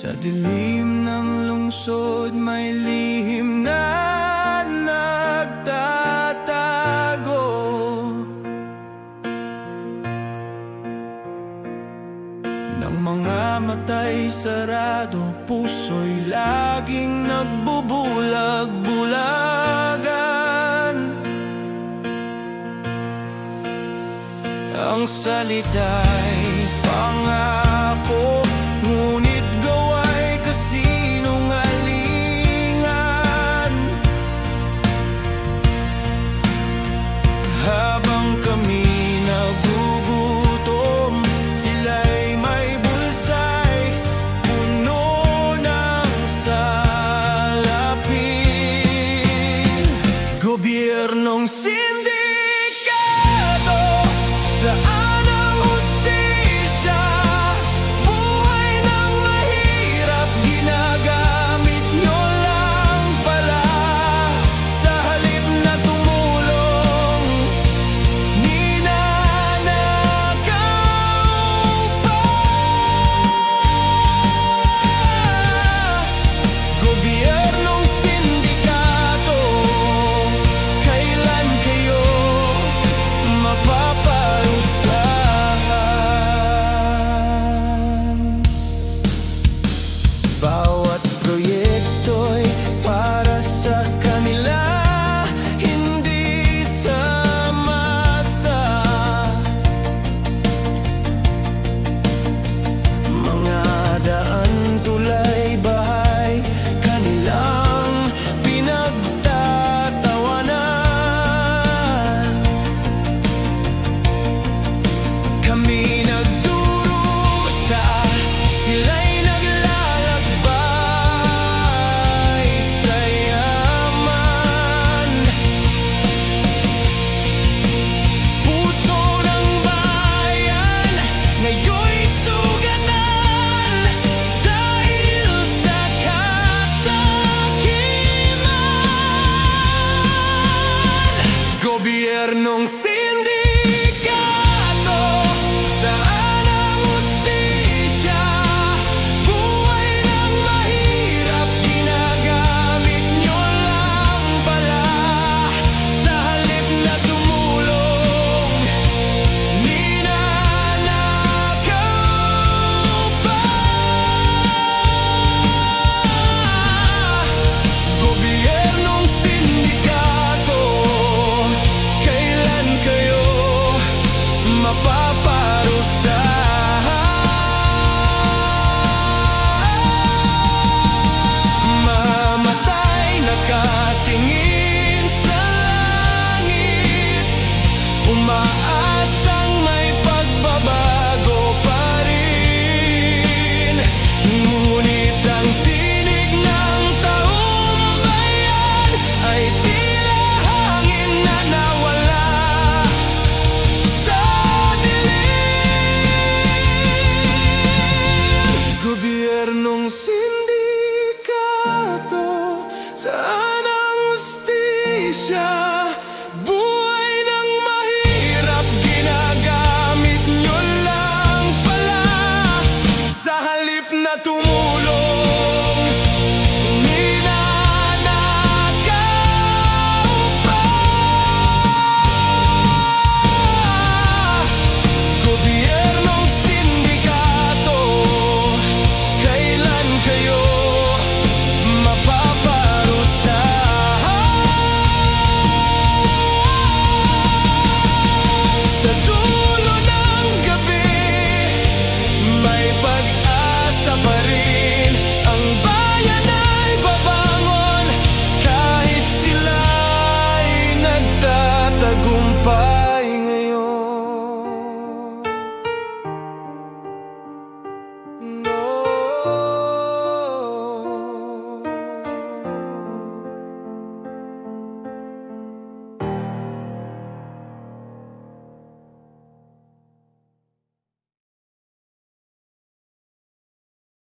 Sa dilim ng lungsod may lihim na nagtatago. Ng mga matay sarado, puso'y laging nagbubulag-bulagan. Ang salita'y pangako, ngunit gawa'y kasinungalingan. Habang kami nagugutom, sila'y may bulsay, puno ng salapin. Gobyernong sindikato, saan ang hustisya? Buhay ng mahirap, ginagamit nyo lang pala. Sa halip na tumulong, ninanakaw pa. Gobyernong sindikato, kailan kayo mapaparusahan? Bawat proyekto'y para sa kanila, hindi sa masa. Mga daan, tulay, bahay, kanilang pinagtatawanan. Kami nagdurusa, sila'y naglalakbay sa yaman. Puso ng bayan ngayon'y sugatan dahil sa kasakiman. Gobyernong sindikato, saan ang hustisya? Buhay ng mahirap, ginagamit nyo lang pala. Sa halip na tumulong, ninanakaw pa. Gobyernong sindikato, kailan kayo mapaparusahan? Mamatay nakatingin sa langit, umaasang may pagbabago pa rin. Ngunit ang tinig ng taong bayan ay tila hangin na nawala sa dilim. Gobyernong sindikato, saan ang hustisya?